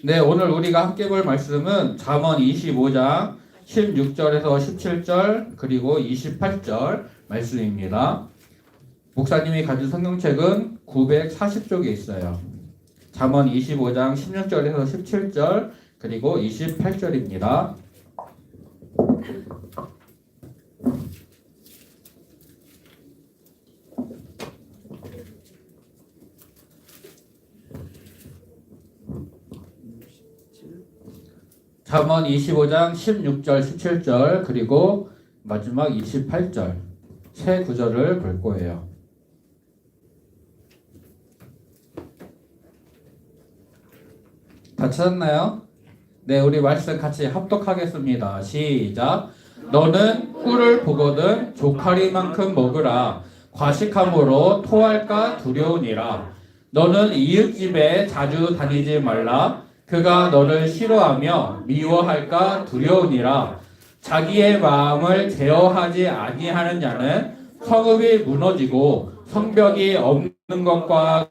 네, 오늘 우리가 함께 볼 말씀은 잠언 25장 16절에서 17절 그리고 28절 말씀입니다. 목사님이 가진 성경책은 940쪽에 있어요. 잠언 25장 16절에서 17절 그리고 28절입니다. 잠언 25장 16절, 17절 그리고 마지막 28절 세 구절을 볼 거예요. 다 찾았나요? 네, 우리 말씀 같이 합독하겠습니다. 시작. 너는 꿀을 보거든 조카리만큼 먹으라. 과식함으로 토할까 두려우니라. 너는 이웃집에 자주 다니지 말라. 그가 너를 싫어하며 미워할까 두려우니라. 자기의 마음을 제어하지 아니하는 자는 성읍이 무너지고 성벽이 없는 것과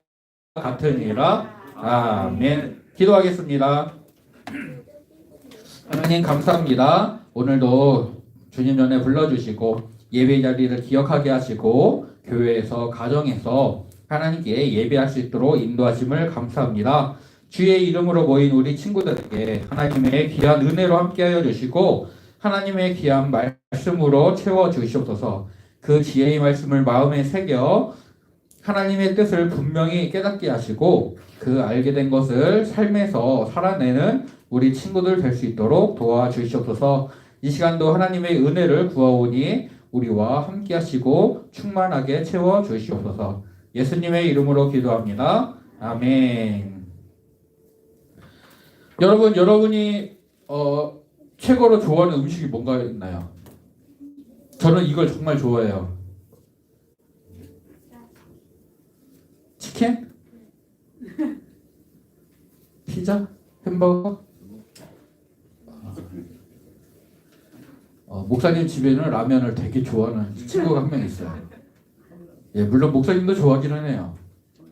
같으니라. 아멘. 기도하겠습니다. 하나님 감사합니다. 오늘도 주님 전에 불러주시고 예배 자리를 기억하게 하시고 교회에서 가정에서 하나님께 예배할 수 있도록 인도하심을 감사합니다. 주의 이름으로 모인 우리 친구들에게 하나님의 귀한 은혜로 함께하여 주시고 하나님의 귀한 말씀으로 채워주시옵소서. 그 지혜의 말씀을 마음에 새겨 하나님의 뜻을 분명히 깨닫게 하시고 그 알게 된 것을 삶에서 살아내는 우리 친구들 될 수 있도록 도와주시옵소서. 이 시간도 하나님의 은혜를 구하오니 우리와 함께 하시고 충만하게 채워주시옵소서. 예수님의 이름으로 기도합니다. 아멘. 여러분이 최고로 좋아하는 음식이 뭔가 있나요? 저는 이걸 정말 좋아해요. 치킨? 피자? 햄버거? 목사님 집에는 라면을 되게 좋아하는 친구가 한 명 있어요. 예, 물론 목사님도 좋아하기는 해요.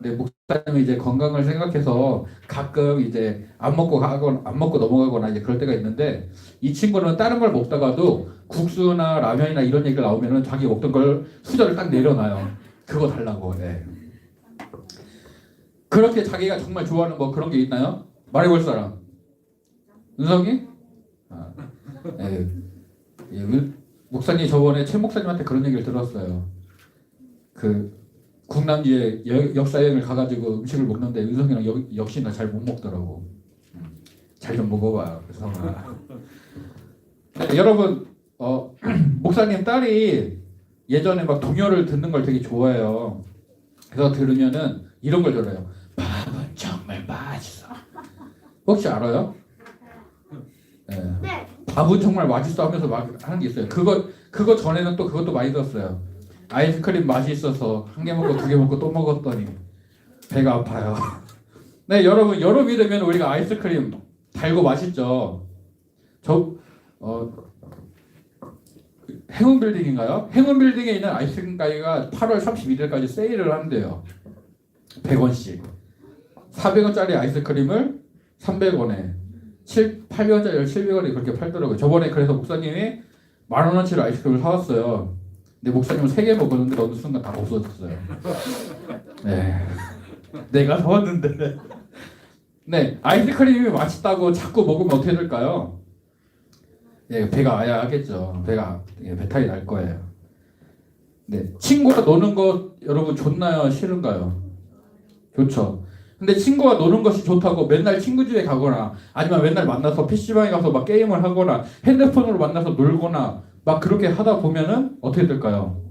근데 목사님이 이제 건강을 생각해서 가끔 이제 안 먹고 넘어가거나 이제 그럴 때가 있는데 이 친구는 다른 걸 먹다가도 국수나 라면이나 이런 얘기가 나오면은 자기 먹던 걸 수저를 딱 내려놔요. 그거 달라고. 예. 그렇게 자기가 정말 좋아하는 뭐 그런 게 있나요? 말해볼 사람. 은성이? 예. 예. 목사님 저번에 최 목사님한테 그런 얘기를 들었어요. 그 국남지에 역사여행을 가가지고 음식을 먹는데 은성이랑 역시나 잘 못 먹더라고. 잘 좀 먹어봐요. 그래서 네, 여러분 목사님 딸이 예전에 막 동요를 듣는 걸 되게 좋아해요. 그래서 들으면은 이런 걸 들어요. 밥은 정말 맛있어. 혹시 알아요? 네. 밥은 정말 맛있어 하면서 막 하는 게 있어요. 그거 전에는 또 그것도 많이 들었어요. 아이스크림 맛이 있어서 한 개 먹고 두 개 먹고 또 먹었더니 배가 아파요. 네, 여러분 여름이 되면 우리가 아이스크림 달고 맛있죠. 행운빌딩인가요? 행운빌딩에 있는 아이스크림 가게가 8월 31일까지 세일을 한대요. 100원씩 400원짜리 아이스크림을 300원에 800원짜리를 700원에 그렇게 팔더라고요. 저번에 그래서 목사님이 10,000원어치를 아이스크림을 사왔어요. 근데 목사님은 3개 먹었는데 어느 순간 다 없어졌어요. 네, 내가 사왔는데. 네, 아이스크림이 맛있다고 자꾸 먹으면 어떻게 될까요? 예, 배가 아야 하겠죠. 배탈이 날 거예요. 네, 친구가 노는 거 여러분 좋나요? 싫은가요? 좋죠. 근데 친구가 노는 것이 좋다고 맨날 친구 집에 가거나 아니면 맨날 만나서 PC방에 가서 막 게임을 하거나 핸드폰으로 만나서 놀거나 막 그렇게 하다 보면은 어떻게 될까요?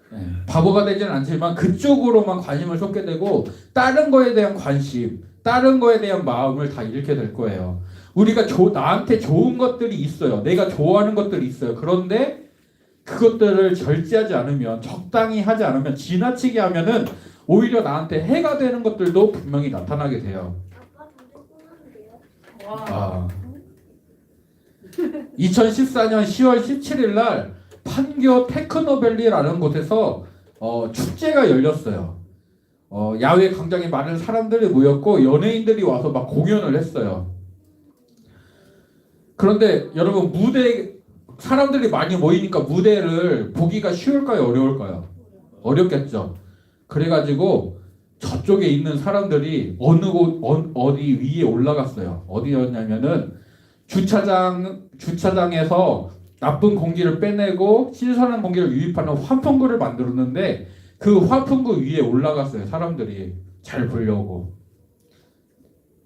네, 바보가 되지는 않지만 그쪽으로만 관심을 쏟게 되고 다른 거에 대한 관심, 다른 거에 대한 마음을 다 잃게 될 거예요. 우리가 나한테 좋은 것들이 있어요. 내가 좋아하는 것들이 있어요. 그런데 그것들을 절제하지 않으면, 적당히 하지 않으면, 지나치게 하면은 오히려 나한테 해가 되는 것들도 분명히 나타나게 돼요. 2014년 10월 17일 날 판교 테크노밸리라는 곳에서 축제가 열렸어요. 야외 광장에 많은 사람들이 모였고 연예인들이 와서 막 공연을 했어요. 그런데 여러분 사람들이 많이 모이니까 무대를 보기가 쉬울까요? 어려울까요? 어렵겠죠. 그래가지고 저쪽에 있는 사람들이 어디 위에 올라갔어요. 어디였냐면은 주차장에서 나쁜 공기를 빼내고 신선한 공기를 유입하는 환풍구를 만들었는데 그 환풍구 위에 올라갔어요. 사람들이 잘 보려고.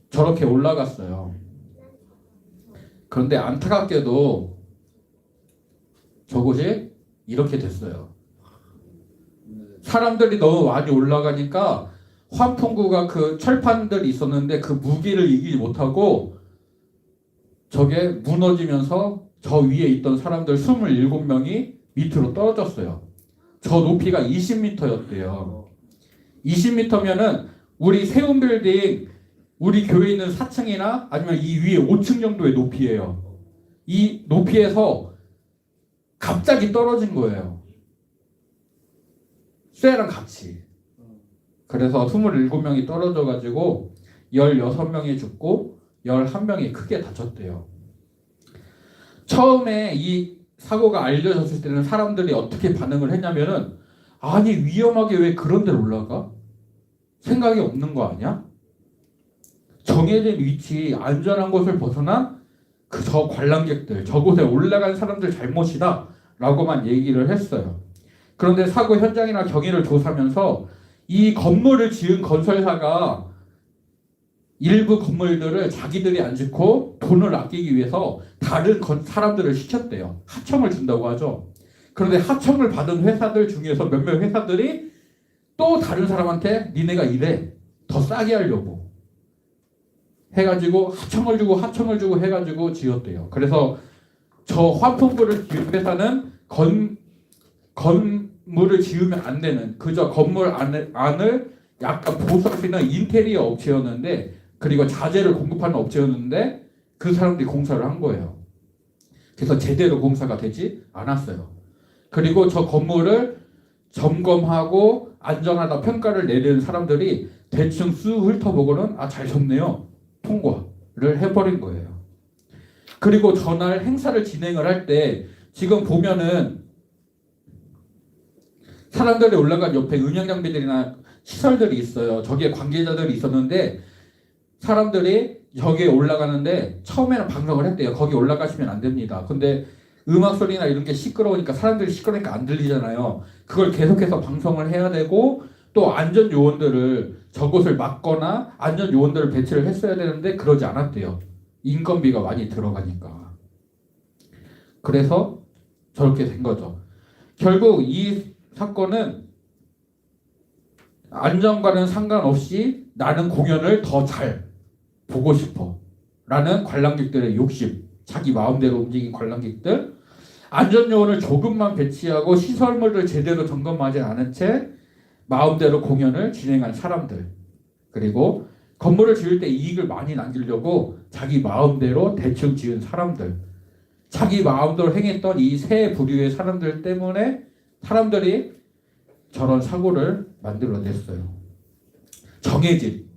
저렇게 올라갔어요. 그런데 안타깝게도 저곳이 이렇게 됐어요. 사람들이 너무 많이 올라가니까 환풍구가 그 철판들이 있었는데 그 무게를 이기지 못하고 저게 무너지면서 저 위에 있던 사람들 27명이 밑으로 떨어졌어요. 저 높이가 20m였대요. 20m면은 우리 세운빌딩 우리 교회 있는 4층이나 아니면 이 위에 5층 정도의 높이예요. 이 높이에서 갑자기 떨어진 거예요. 쇠랑 같이. 그래서 27명이 떨어져가지고 16명이 죽고 11명이 크게 다쳤대요. 처음에 이 사고가 알려졌을 때는 사람들이 어떻게 반응을 했냐면은 아니 위험하게 왜 그런 데로 올라가? 생각이 없는 거 아니야? 정해진 위치 안전한 곳을 벗어난 저 관람객들 저곳에 올라간 사람들 잘못이다 라고만 얘기를 했어요. 그런데 사고 현장이나 경위를 조사하면서 이 건물을 지은 건설사가 일부 건물들을 자기들이 안 짓고 돈을 아끼기 위해서 다른 사람들을 시켰대요. 하청을 준다고 하죠. 그런데 하청을 받은 회사들 중에서 몇몇 회사들이 또 다른 사람한테 니네가 이래 더 싸게 하려고 해가지고 하청을 주고 해가지고 지었대요. 그래서 저 환풍구를 지은 회사는 건물을 지으면 안 되는 그저 건물 안을 약간 보석이나 인테리어 업체였는데 그리고 자재를 공급하는 업체였는데 그 사람들이 공사를 한 거예요. 그래서 제대로 공사가 되지 않았어요. 그리고 저 건물을 점검하고 안전하다 평가를 내리는 사람들이 대충 쑥 훑어보고는 잘 졌네요. 통과를 해버린 거예요. 그리고 전날 행사를 진행을 할 때 지금 보면은 사람들이 올라간 옆에 음향 장비들이나 시설들이 있어요. 저기에 관계자들이 있었는데 사람들이 저기에 올라가는데 처음에는 방송을 했대요. 거기 올라가시면 안 됩니다. 근데 음악 소리나 이런 게 시끄러우니까 사람들이 시끄러우니까 안 들리잖아요. 그걸 계속해서 방송을 해야 되고 또 안전 요원들을 저곳을 막거나 안전 요원들을 배치를 했어야 되는데 그러지 않았대요. 인건비가 많이 들어가니까. 그래서 저렇게 된 거죠. 결국 이 사건은 안전과는 상관없이 나는 공연을 더 잘 보고 싶어 라는 관람객들의 욕심, 자기 마음대로 움직인 관람객들, 안전요원을 조금만 배치하고 시설물을 제대로 점검하지 않은 채 마음대로 공연을 진행한 사람들, 그리고 건물을 지을 때 이익을 많이 남기려고 자기 마음대로 대충 지은 사람들, 자기 마음대로 행했던 이 세 부류의 사람들 때문에 사람들이 저런 사고를 만들어냈어요. 정해진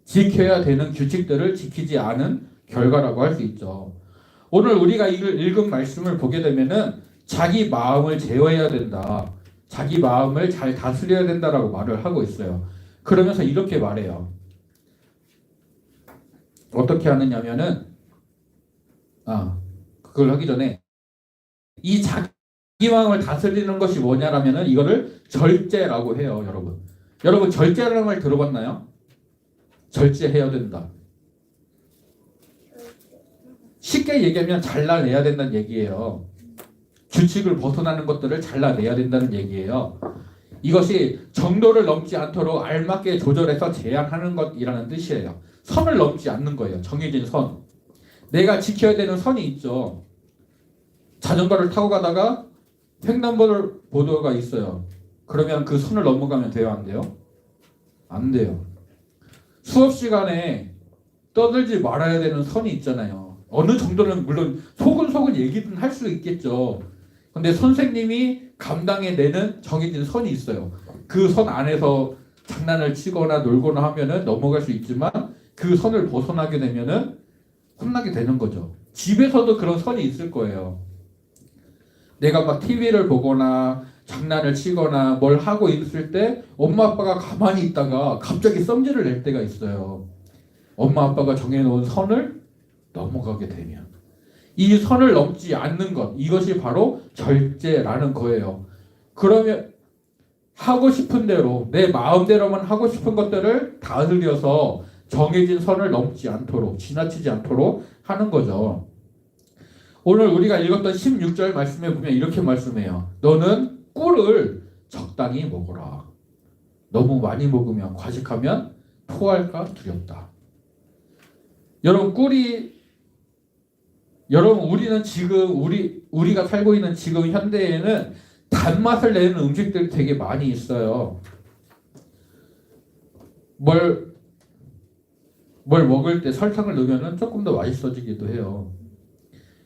지켜야 되는 규칙들을 지키지 않은 결과라고 할 수 있죠. 오늘 우리가 읽은 말씀을 보게 되면은 자기 마음을 제어해야 된다. 자기 마음을 잘 다스려야 된다라고 말을 하고 있어요. 그러면서 이렇게 말해요. 어떻게 하느냐면은 그걸 하기 전에 이 자기 마음을 다스리는 것이 뭐냐라면은 이거를 절제라고 해요, 여러분. 여러분 절제라는 말 들어봤나요? 절제해야 된다. 쉽게 얘기하면 잘라내야 된다는 얘기예요. 규칙을 벗어나는 것들을 잘라내야 된다는 얘기예요. 이것이 정도를 넘지 않도록 알맞게 조절해서 제한하는 것이라는 뜻이에요. 선을 넘지 않는 거예요. 정해진 선. 내가 지켜야 되는 선이 있죠. 자전거를 타고 가다가 횡단보도가 있어요. 그러면 그 선을 넘어가면 돼요? 안 돼요? 안 돼요. 수업 시간에 떠들지 말아야 되는 선이 있잖아요. 어느 정도는 물론 소근소근 얘기는 할 수 있겠죠. 근데 선생님이 감당해내는 정해진 선이 있어요. 그 선 안에서 장난을 치거나 놀거나 하면은 넘어갈 수 있지만 그 선을 벗어나게 되면은 혼나게 되는 거죠. 집에서도 그런 선이 있을 거예요. 내가 막 TV를 보거나 장난을 치거나 뭘 하고 있을 때 엄마 아빠가 가만히 있다가 갑자기 썸질을 낼 때가 있어요. 엄마 아빠가 정해놓은 선을 넘어가게 되면 이 선을 넘지 않는 것, 이것이 바로 절제라는 거예요. 그러면 하고 싶은 대로 내 마음대로만 하고 싶은 것들을 다스려서 정해진 선을 넘지 않도록, 지나치지 않도록 하는 거죠. 오늘 우리가 읽었던 16절 말씀에 보면 이렇게 말씀해요. 너는 꿀을 적당히 먹어라. 너무 많이 먹으면, 과식하면 토할까 두렵다. 여러분 우리는 지금 우리가 살고 있는 지금 현대에는 단맛을 내는 음식들이 되게 많이 있어요. 뭘 먹을 때 설탕을 넣으면 조금 더 맛있어지기도 해요.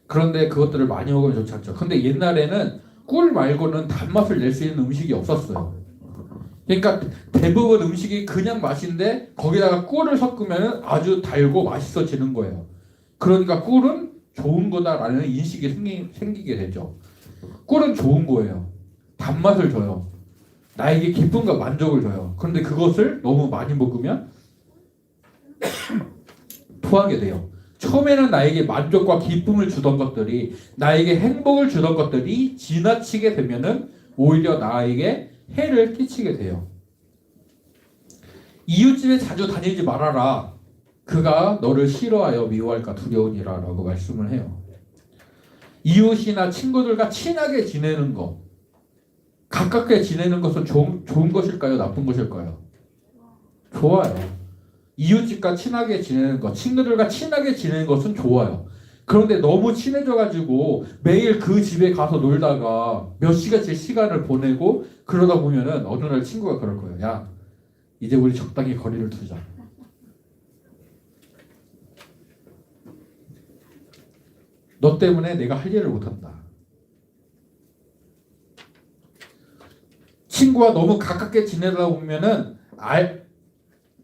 그런데 그것들을 많이 먹으면 좋지 않죠. 근데 옛날에는 꿀 말고는 단맛을 낼 수 있는 음식이 없었어요. 그러니까 대부분 음식이 그냥 맛인데 거기다가 꿀을 섞으면 아주 달고 맛있어지는 거예요. 그러니까 꿀은 좋은 거다라는 인식이 생기게 되죠. 꿀은 좋은 거예요. 단맛을 줘요. 나에게 기쁨과 만족을 줘요. 그런데 그것을 너무 많이 먹으면 토하게 돼요. 처음에는 나에게 만족과 기쁨을 주던 것들이, 나에게 행복을 주던 것들이 지나치게 되면은 오히려 나에게 해를 끼치게 돼요. 이웃집에 자주 다니지 말아라. 그가 너를 싫어하여 미워할까 두려우니라 라고 말씀을 해요. 이웃이나 친구들과 친하게 지내는 것, 가깝게 지내는 것은 좋은 것일까요? 나쁜 것일까요? 좋아요. 이웃집과 친하게 지내는 것, 친구들과 친하게 지내는 것은 좋아요. 그런데 너무 친해져가지고 매일 그 집에 가서 놀다가 몇 시간째 시간을 보내고 그러다 보면은 어느 날 친구가 그럴 거예요. 야, 이제 우리 적당히 거리를 두자. 너 때문에 내가 할 일을 못한다. 친구와 너무 가깝게 지내다 보면은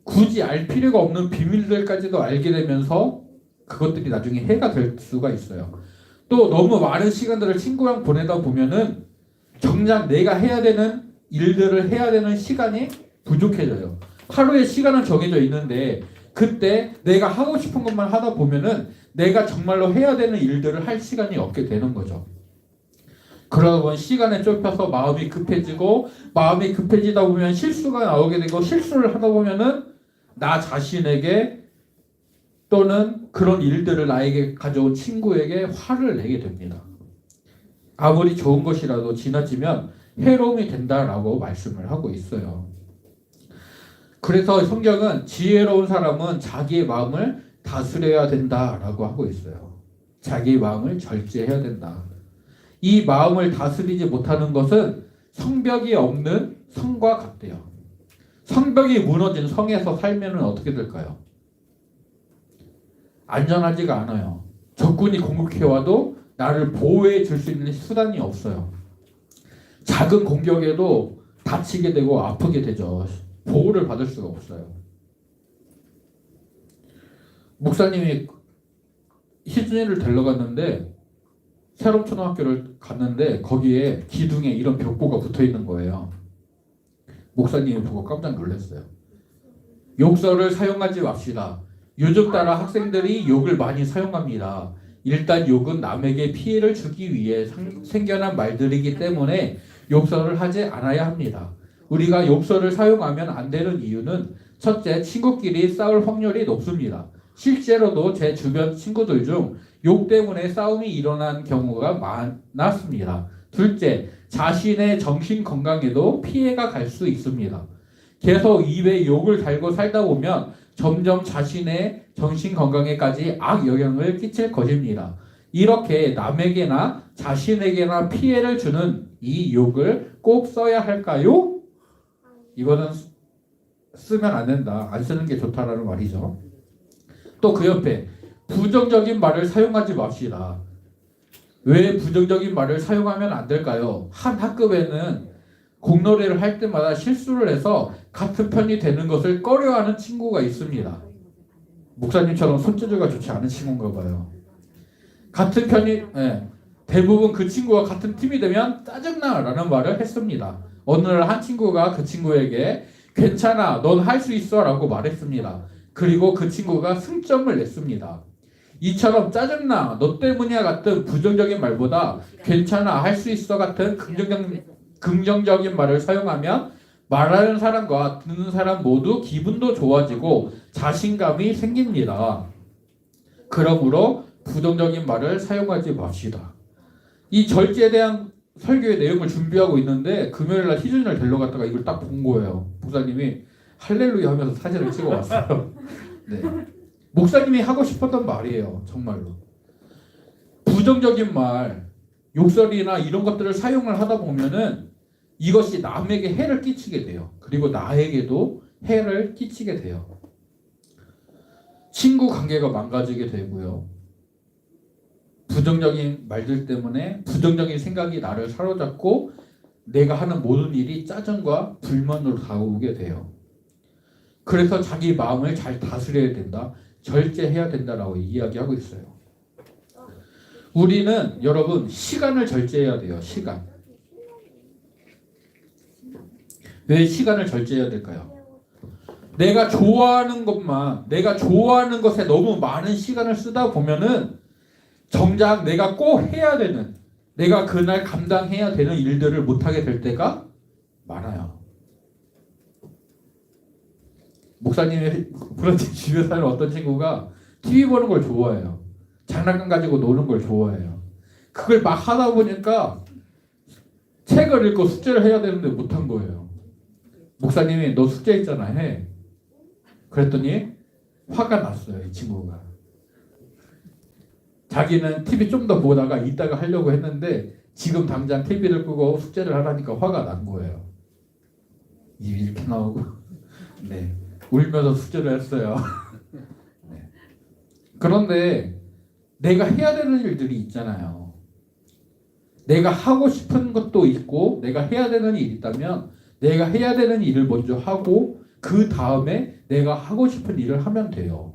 굳이 알 필요가 없는 비밀들까지도 알게 되면서 그것들이 나중에 해가 될 수가 있어요. 또 너무 많은 시간들을 친구랑 보내다 보면은 정작 내가 해야 되는 일들을 해야 되는 시간이 부족해져요. 하루에 시간은 정해져 있는데 그때 내가 하고 싶은 것만 하다 보면은 내가 정말로 해야 되는 일들을 할 시간이 없게 되는 거죠. 그러다 보면 시간에 쫓겨서 마음이 급해지고, 마음이 급해지다 보면 실수가 나오게 되고, 실수를 하다 보면은 나 자신에게 또는 그런 일들을 나에게 가져온 친구에게 화를 내게 됩니다. 아무리 좋은 것이라도 지나치면 해로움이 된다라고 말씀을 하고 있어요. 그래서 성경은 지혜로운 사람은 자기의 마음을 다스려야 된다라고 하고 있어요. 자기의 마음을 절제해야 된다. 이 마음을 다스리지 못하는 것은 성벽이 없는 성과 같대요. 성벽이 무너진 성에서 살면 어떻게 될까요? 안전하지가 않아요. 적군이 공격해와도 나를 보호해 줄 수 있는 수단이 없어요. 작은 공격에도 다치게 되고 아프게 되죠. 보호를 받을 수가 없어요. 목사님이 희준이를 데리러 갔는데 새롬초등학교를 갔는데 거기에 기둥에 이런 벽보가 붙어 있는 거예요. 목사님이 보고 깜짝 놀랐어요. 욕설을 사용하지 맙시다. 요즘 따라 학생들이 욕을 많이 사용합니다. 일단 욕은 남에게 피해를 주기 위해 생겨난 말들이기 때문에 욕설을 하지 않아야 합니다. 우리가 욕설을 사용하면 안 되는 이유는 첫째, 친구끼리 싸울 확률이 높습니다. 실제로도 제 주변 친구들 중 욕 때문에 싸움이 일어난 경우가 많았습니다. 둘째, 자신의 정신 건강에도 피해가 갈 수 있습니다. 계속 입에 욕을 달고 살다 보면 점점 자신의 정신 건강에까지 악영향을 끼칠 것입니다. 이렇게 남에게나 자신에게나 피해를 주는 이 욕을 꼭 써야 할까요? 이거는 쓰면 안 된다. 안 쓰는 게 좋다라는 말이죠. 또 그 옆에 부정적인 말을 사용하지 맙시다. 왜 부정적인 말을 사용하면 안 될까요? 한 학급에는 공놀이를 할 때마다 실수를 해서 같은 편이 되는 것을 꺼려하는 친구가 있습니다. 목사님처럼 손재주가 좋지 않은 친구인가 봐요. 같은 편이 대부분 그 친구와 같은 팀이 되면 짜증나 라는 말을 했습니다. 어느 날 한 친구가 그 친구에게 괜찮아 넌 할 수 있어 라고 말했습니다. 그리고 그 친구가 승점을 냈습니다. 이처럼 짜증나 너 때문이야 같은 부정적인 말보다 괜찮아 할 수 있어 같은 긍정적인 말을 사용하면 말하는 사람과 듣는 사람 모두 기분도 좋아지고 자신감이 생깁니다. 그러므로 부정적인 말을 사용하지 맙시다. 이 절제에 대한 설교의 내용을 준비하고 있는데 금요일날 희준이를 데리러 갔다가 이걸 딱 본 거예요. 목사님이 할렐루야 하면서 사진을 찍어 왔어요. 네. 목사님이 하고 싶었던 말이에요. 정말로. 부정적인 말, 욕설이나 이런 것들을 사용을 하다 보면은 이것이 남에게 해를 끼치게 돼요. 그리고 나에게도 해를 끼치게 돼요. 친구 관계가 망가지게 되고요. 부정적인 말들 때문에 부정적인 생각이 나를 사로잡고 내가 하는 모든 일이 짜증과 불만으로 다가오게 돼요. 그래서 자기 마음을 잘 다스려야 된다. 절제해야 된다라고 이야기하고 있어요. 우리는 여러분 시간을 절제해야 돼요. 시간. 왜 시간을 절제해야 될까요? 내가 좋아하는 것만, 내가 좋아하는 것에 너무 많은 시간을 쓰다 보면은 정작 내가 꼭 해야 되는, 내가 그날 감당해야 되는 일들을 못하게 될 때가 많아요. 목사님의 브런치 집에 사는 어떤 친구가 TV 보는 걸 좋아해요. 장난감 가지고 노는 걸 좋아해요. 그걸 막 하다 보니까 책을 읽고 숙제를 해야 되는데 못한 거예요. 목사님이 너 숙제 있잖아 해. 그랬더니 화가 났어요. 이 친구가. 자기는 TV 좀 더 보다가 이따가 하려고 했는데 지금 당장 TV를 끄고 숙제를 하라니까 화가 난 거예요. 입이 이렇게 나오고 네, 울면서 숙제를 했어요. 네. 그런데 내가 해야 되는 일들이 있잖아요. 내가 하고 싶은 것도 있고 내가 해야 되는 일이 있다면 내가 해야 되는 일을 먼저 하고 그 다음에 내가 하고 싶은 일을 하면 돼요.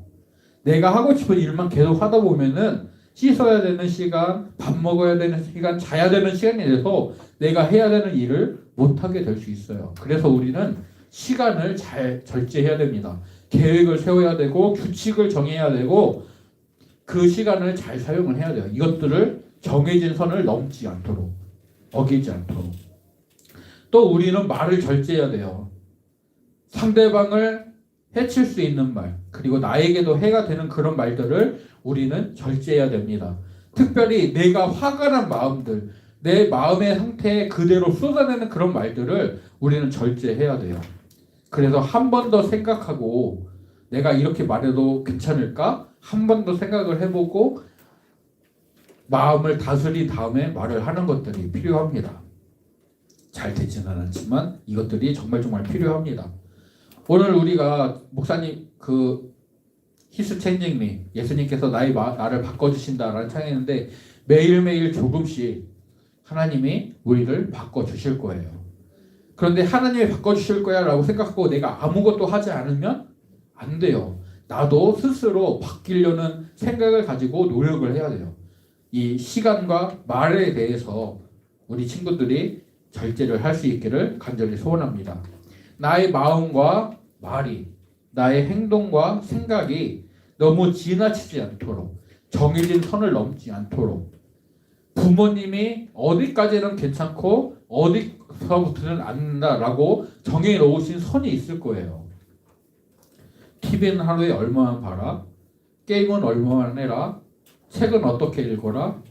내가 하고 싶은 일만 계속 하다 보면은 씻어야 되는 시간, 밥 먹어야 되는 시간, 자야 되는 시간이 돼서 내가 해야 되는 일을 못하게 될 수 있어요. 그래서 우리는 시간을 잘 절제해야 됩니다. 계획을 세워야 되고 규칙을 정해야 되고 그 시간을 잘 사용을 해야 돼요. 이것들을 정해진 선을 넘지 않도록, 어기지 않도록. 또 우리는 말을 절제해야 돼요. 상대방을 해칠 수 있는 말, 그리고 나에게도 해가 되는 그런 말들을 우리는 절제해야 됩니다. 특별히 내가 화가 난 마음들, 내 마음의 상태에 그대로 쏟아내는 그런 말들을 우리는 절제해야 돼요. 그래서 한 번 더 생각하고 내가 이렇게 말해도 괜찮을까? 한 번 더 생각을 해보고 마음을 다스린 다음에 말을 하는 것들이 필요합니다. 잘 되지는 않지만 이것들이 정말 필요합니다. 오늘 우리가 목사님 His changing me, 예수님께서 나를 바꿔주신다라는 창했는데 매일매일 조금씩 하나님이 우리를 바꿔주실 거예요. 그런데 하나님이 바꿔주실 거야 라고 생각하고 내가 아무것도 하지 않으면 안 돼요. 나도 스스로 바뀌려는 생각을 가지고 노력을 해야 돼요. 이 시간과 말에 대해서 우리 친구들이 절제를 할 수 있기를 간절히 소원합니다. 나의 마음과 말이, 나의 행동과 생각이 너무 지나치지 않도록, 정해진 선을 넘지 않도록, 부모님이 어디까지는 괜찮고 어디서부터는 안 된다라고 정해놓으신 선이 있을 거예요. TV는 하루에 얼마만 봐라, 게임은 얼마만 해라, 책은 어떻게 읽어라,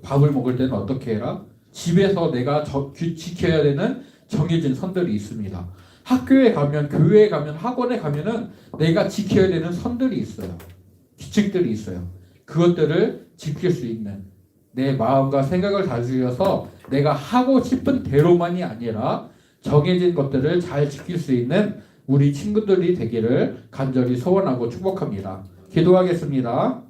밥을 먹을 때는 어떻게 해라, 집에서 내가 지켜야 되는 정해진 선들이 있습니다. 학교에 가면, 교회에 가면, 학원에 가면은 내가 지켜야 되는 선들이 있어요. 규칙들이 있어요. 그것들을 지킬 수 있는 내 마음과 생각을 다스려서 내가 하고 싶은 대로만이 아니라 정해진 것들을 잘 지킬 수 있는 우리 친구들이 되기를 간절히 소원하고 축복합니다. 기도하겠습니다.